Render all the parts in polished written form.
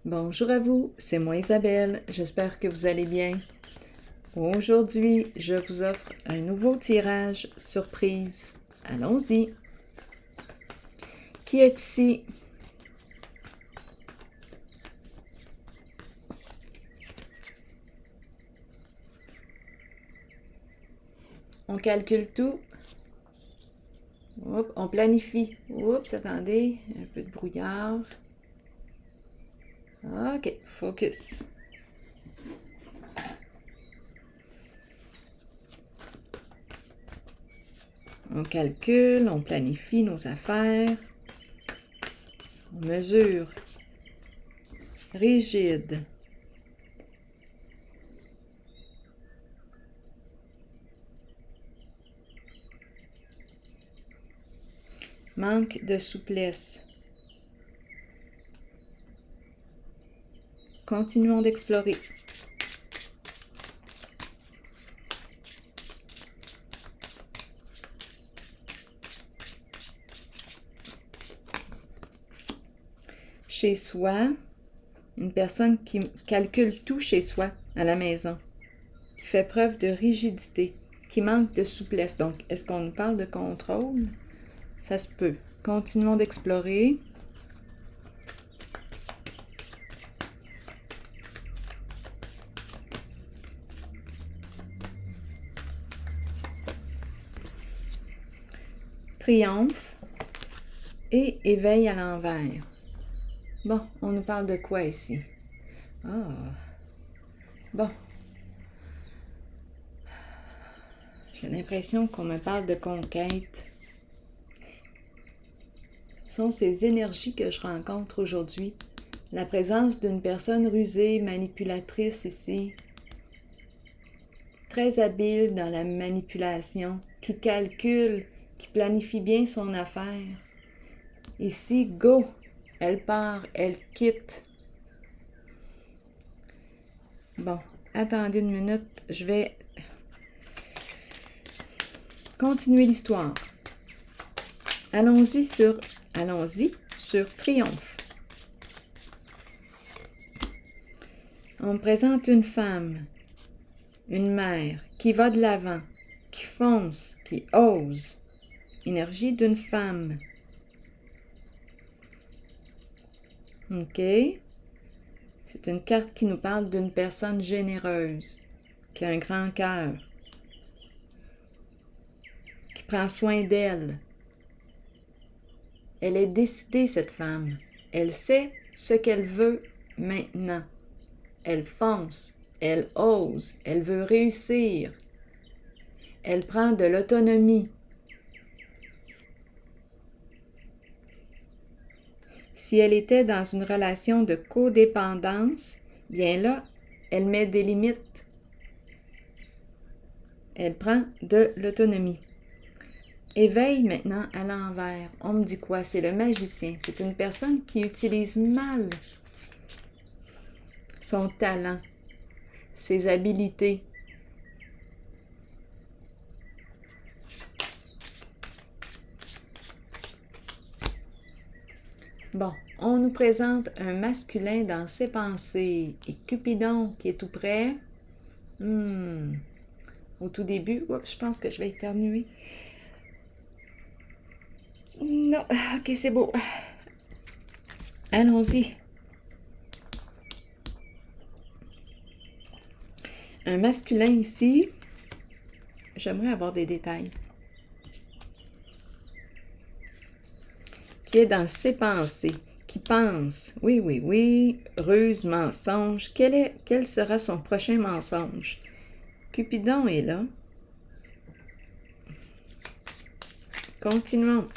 Bonjour à vous, c'est moi Isabelle, j'espère que vous allez bien. Aujourd'hui, je vous offre un nouveau tirage surprise. Allons-y. Qui est ici? On calcule tout. Hop, on planifie. Oups, attendez, un peu de brouillard. Ok, focus. On calcule, on planifie nos affaires. On mesure. Rigide. Manque de souplesse. Continuons d'explorer. Chez soi, une personne qui calcule tout chez soi, à la maison, qui fait preuve de rigidité, qui manque de souplesse. Donc, est-ce qu'on nous parle de contrôle? Ça se peut. Continuons d'explorer. Triomphe et éveil à l'envers. Bon, on nous parle de quoi ici? Ah, bon. J'ai l'impression qu'on me parle de conquête. Ce sont ces énergies que je rencontre aujourd'hui. La présence d'une personne rusée, manipulatrice ici, très habile dans la manipulation, qui calcule, qui planifie bien son affaire. Ici, go! Elle part, elle quitte. Bon, attendez une minute, je vais continuer l'histoire. Allons-y sur Triomphe. On me présente une femme, une mère, qui va de l'avant, qui fonce, qui ose. Énergie d'une femme. OK. C'est une carte qui nous parle d'une personne généreuse, qui a un grand cœur, qui prend soin d'elle. Elle est décidée, cette femme. Elle sait ce qu'elle veut maintenant. Elle fonce, elle ose, elle veut réussir. Elle prend de l'autonomie. Si elle était dans une relation de codépendance, bien là, elle met des limites. Elle prend de l'autonomie. Éveil maintenant à l'envers. On me dit quoi? C'est le magicien. C'est une personne qui utilise mal son talent, ses habiletés. Bon, on nous présente un masculin dans ses pensées et Cupidon qui est tout près. Au tout début, oups, je pense que je vais éternuer. Non, ok, c'est beau. Allons-y. Un masculin ici. J'aimerais avoir des détails. Qui est dans ses pensées, qui pense, oui, ruse, mensonge. Quel sera son prochain mensonge? Cupidon est là. Continuons.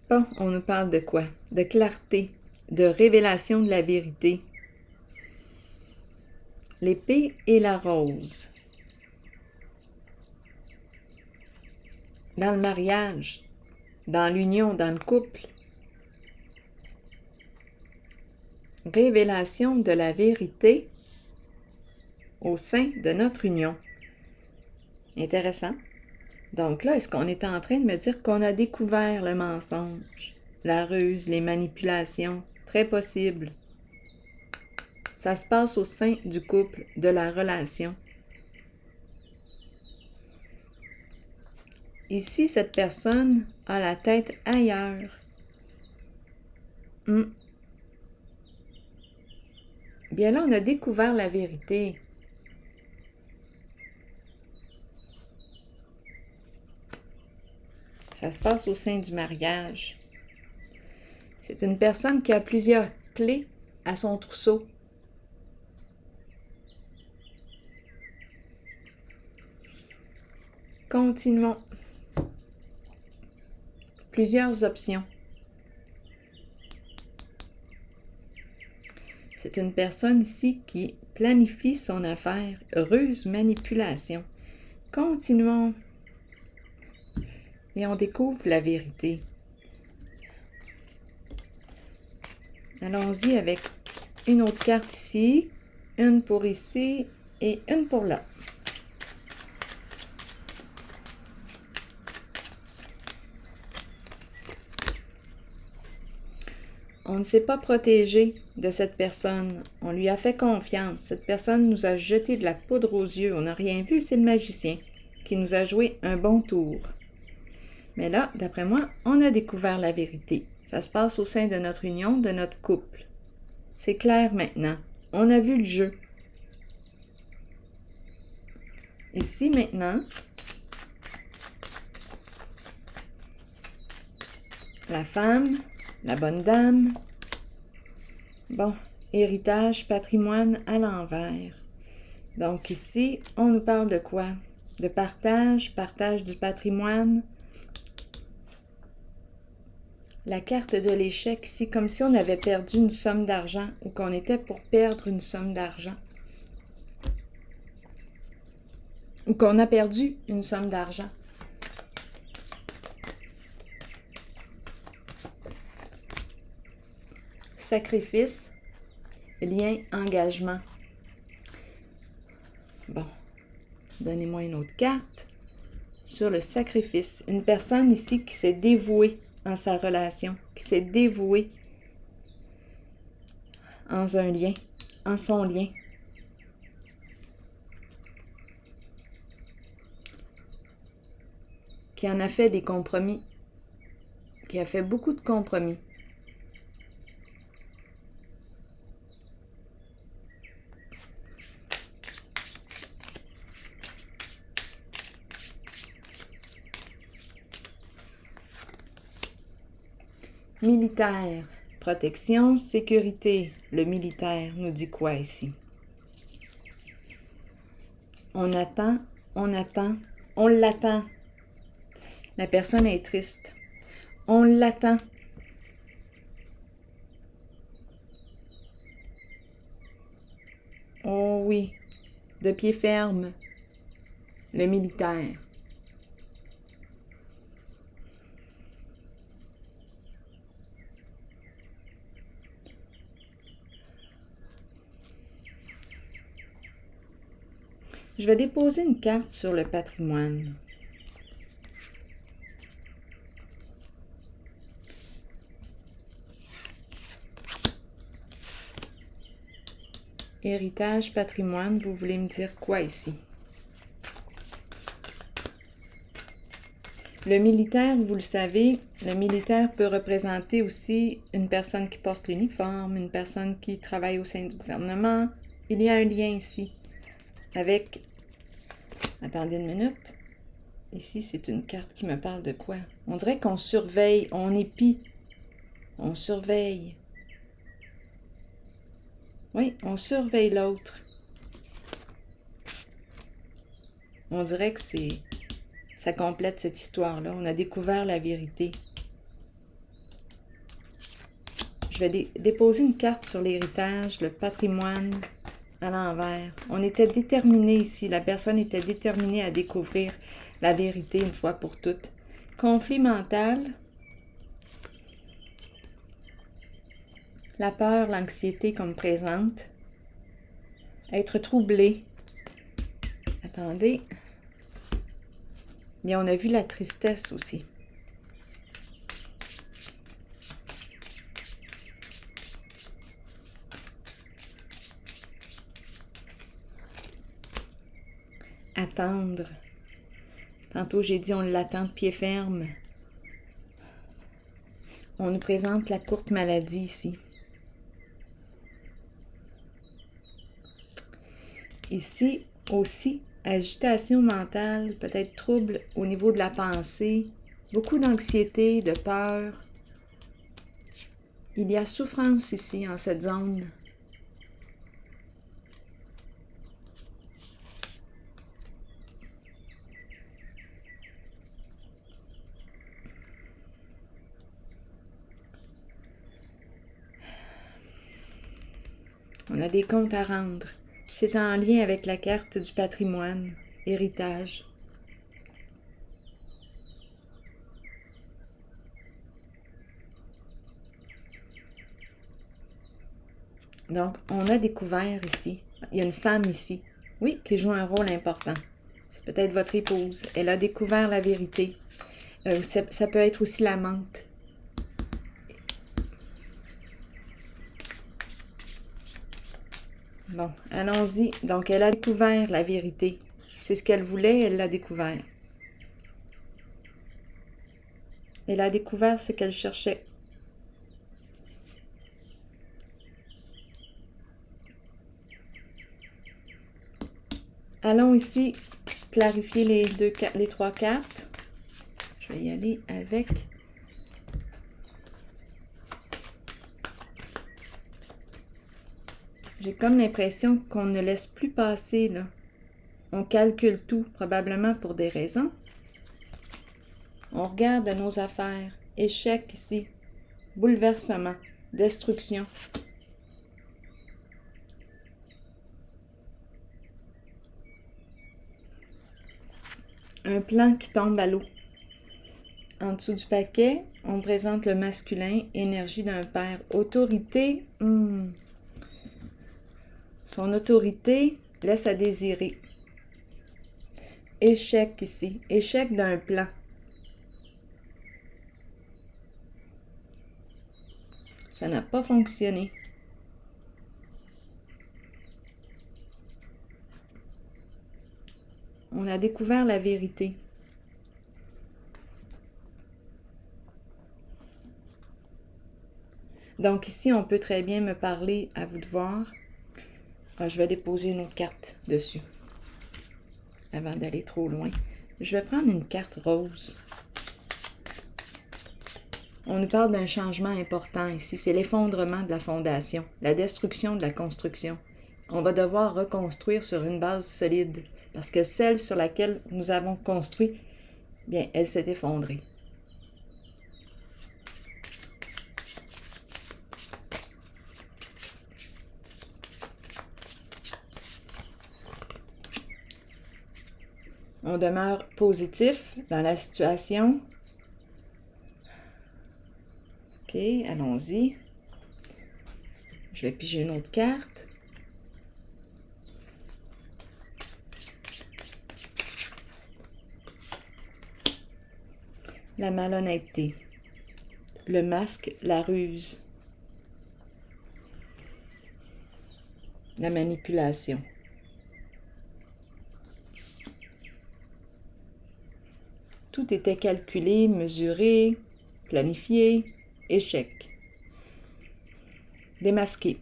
Bon, on nous parle de quoi? De clarté, de révélation de la vérité. L'épée et la rose. Dans le mariage, dans l'union, dans le couple. Révélation de la vérité au sein de notre union. Intéressant. Donc là, est-ce qu'on est en train de me dire qu'on a découvert le mensonge, la ruse, les manipulations? Très possible. Ça se passe au sein du couple, de la relation. Ici, cette personne a la tête ailleurs. Bien là, on a découvert la vérité. Ça se passe au sein du mariage. C'est une personne qui a plusieurs clés à son trousseau. Continuons. Plusieurs options. C'est une personne ici qui planifie son affaire, ruse, manipulation. Continuons. Et on découvre la vérité. Allons-y avec une autre carte ici, une pour ici et une pour là. On ne s'est pas protégé de cette personne. On lui a fait confiance. Cette personne nous a jeté de la poudre aux yeux. On n'a rien vu, c'est le magicien qui nous a joué un bon tour. Mais là, d'après moi, on a découvert la vérité. Ça se passe au sein de notre union, de notre couple. C'est clair maintenant. On a vu le jeu. Ici, maintenant, la femme, la bonne dame. Bon, héritage, patrimoine à l'envers. Donc ici, on nous parle de quoi? De partage, partage du patrimoine. La carte de l'échec ici, comme si on avait perdu une somme d'argent ou qu'on était pour perdre une somme d'argent. Ou qu'on a perdu une somme d'argent. Sacrifice, lien, engagement. Bon, donnez-moi une autre carte. Sur le sacrifice, une personne ici qui s'est dévouée en sa relation, qui s'est dévouée en un lien, en son lien. Qui en a fait des compromis, qui a fait beaucoup de compromis. Militaire, protection, sécurité. Le militaire nous dit quoi ici? On attend, on l'attend. La personne est triste. On l'attend. Oh oui, de pied ferme. Le militaire. Je vais déposer une carte sur le patrimoine. Héritage, patrimoine, vous voulez me dire quoi ici? Le militaire, vous le savez, le militaire peut représenter aussi une personne qui porte l'uniforme, une personne qui travaille au sein du gouvernement. Il y a un lien ici avec... Attendez une minute. Ici, c'est une carte qui me parle de quoi? On dirait qu'on surveille, on épie. On surveille. Oui, on surveille l'autre. On dirait que ça complète cette histoire-là. On a découvert la vérité. Je vais déposer une carte sur l'héritage, le patrimoine à l'envers. On était déterminé ici. La personne était déterminée à découvrir la vérité une fois pour toutes. Conflit mental. La peur, l'anxiété comme présente. Être troublé. Attendez. Mais on a vu la tristesse aussi. Attendre. Tantôt, j'ai dit on l'attend de pied ferme. On nous présente la courte maladie ici. Ici aussi, agitation mentale, peut-être trouble au niveau de la pensée, beaucoup d'anxiété, de peur. Il y a souffrance ici, en cette zone. On a des comptes à rendre. C'est en lien avec la carte du patrimoine, héritage. Donc, on a découvert ici, il y a une femme ici, oui, qui joue un rôle important. C'est peut-être votre épouse. Elle a découvert la vérité. Ça peut être aussi l'amante. Bon, allons-y. Donc, elle a découvert la vérité. C'est ce qu'elle voulait, elle l'a découvert. Elle a découvert ce qu'elle cherchait. Allons ici clarifier les trois cartes. Je vais y aller avec... J'ai comme l'impression qu'on ne laisse plus passer, là. On calcule tout, probablement pour des raisons. On regarde à nos affaires. Échec ici. Bouleversement. Destruction. Un plan qui tombe à l'eau. En dessous du paquet, on présente le masculin, énergie d'un père. Autorité, son autorité laisse à désirer. Échec ici, échec d'un plan. Ça n'a pas fonctionné. On a découvert la vérité. Donc ici, on peut très bien me parler, à vous de voir. Je vais déposer une autre carte dessus, avant d'aller trop loin. Je vais prendre une carte rose. On nous parle d'un changement important ici. C'est l'effondrement de la fondation, la destruction de la construction. On va devoir reconstruire sur une base solide, parce que celle sur laquelle nous avons construit, bien, elle s'est effondrée. On demeure positif dans la situation. OK, allons-y. Je vais piger une autre carte. La malhonnêteté. Le masque, la ruse. La manipulation. Tout était calculé, mesuré, planifié, échec. Démasqué.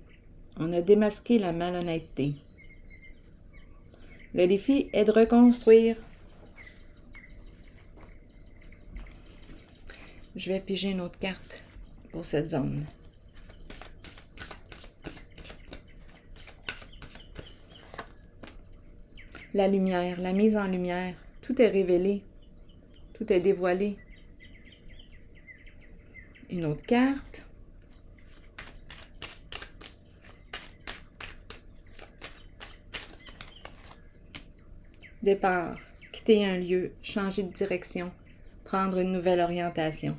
On a démasqué la malhonnêteté. Le défi est de reconstruire. Je vais piger une autre carte pour cette zone. La lumière, la mise en lumière. Tout est révélé. Tout est dévoilé. Une autre carte. Départ. Quitter un lieu. Changer de direction. Prendre une nouvelle orientation.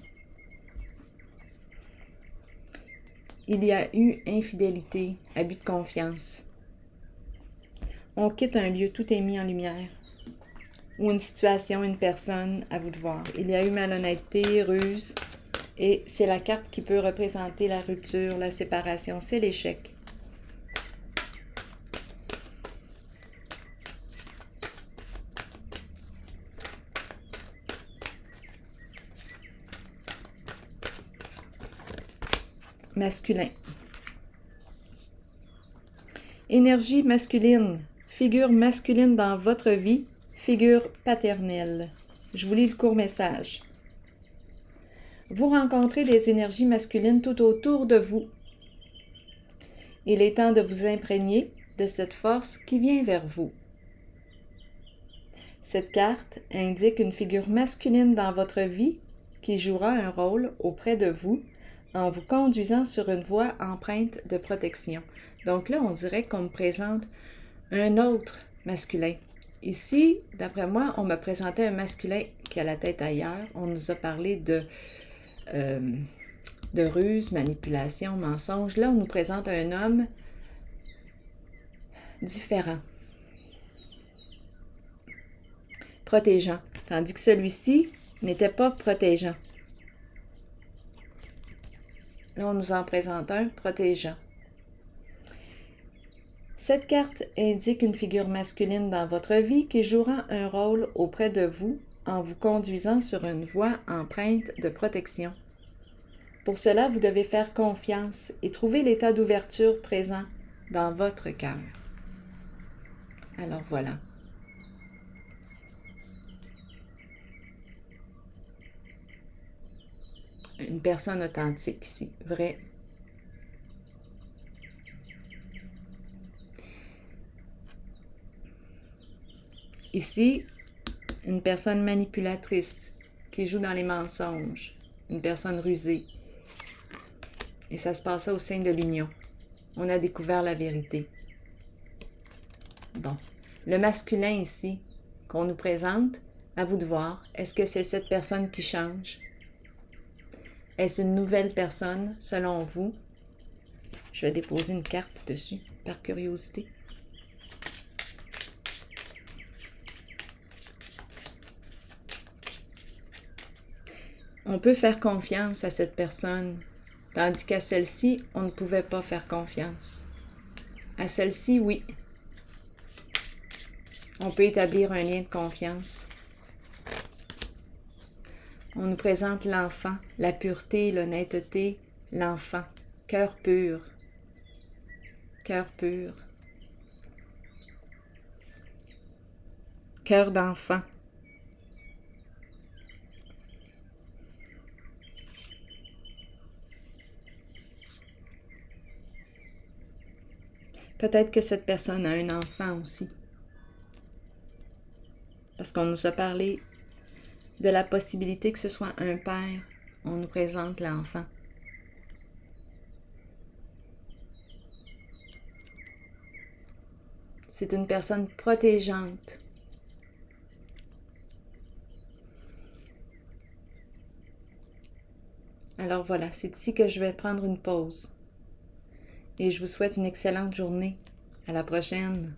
Il y a eu infidélité, abus de confiance. On quitte un lieu, tout est mis en lumière. ou une situation, une personne, à vous de voir. Il y a eu malhonnêteté, ruse, et c'est la carte qui peut représenter la rupture, la séparation, c'est l'échec. Masculin. Énergie masculine. Figure masculine dans votre vie. Figure paternelle. Je vous lis le court message. Vous rencontrez des énergies masculines tout autour de vous. Il est temps de vous imprégner de cette force qui vient vers vous. Cette carte indique une figure masculine dans votre vie qui jouera un rôle auprès de vous en vous conduisant sur une voie empreinte de protection. Donc là, on dirait qu'on me présente un autre masculin. Ici, d'après moi, on me présentait un masculin qui a la tête ailleurs. On nous a parlé de ruse, manipulation, mensonge. Là, on nous présente un homme différent, protégeant, tandis que celui-ci n'était pas protégeant. Là, on nous en présente un protégeant. Cette carte indique une figure masculine dans votre vie qui jouera un rôle auprès de vous en vous conduisant sur une voie empreinte de protection. Pour cela, vous devez faire confiance et trouver l'état d'ouverture présent dans votre cœur. Alors voilà. Une personne authentique ici, vraie. Ici, une personne manipulatrice qui joue dans les mensonges, une personne rusée. Et ça se passait au sein de l'union. On a découvert la vérité. Bon. Le masculin ici, qu'on nous présente, à vous de voir, est-ce que c'est cette personne qui change? Est-ce une nouvelle personne, selon vous? Je vais déposer une carte dessus, par curiosité. On peut faire confiance à cette personne, tandis qu'à celle-ci, on ne pouvait pas faire confiance. À celle-ci, oui. On peut établir un lien de confiance. On nous présente l'enfant, la pureté, l'honnêteté, l'enfant, cœur pur. Cœur pur. Cœur d'enfant. Peut-être que cette personne a un enfant aussi. Parce qu'on nous a parlé de la possibilité que ce soit un père. On nous présente l'enfant. C'est une personne protégeante. Alors voilà, c'est ici que je vais prendre une pause. Et je vous souhaite une excellente journée. À la prochaine.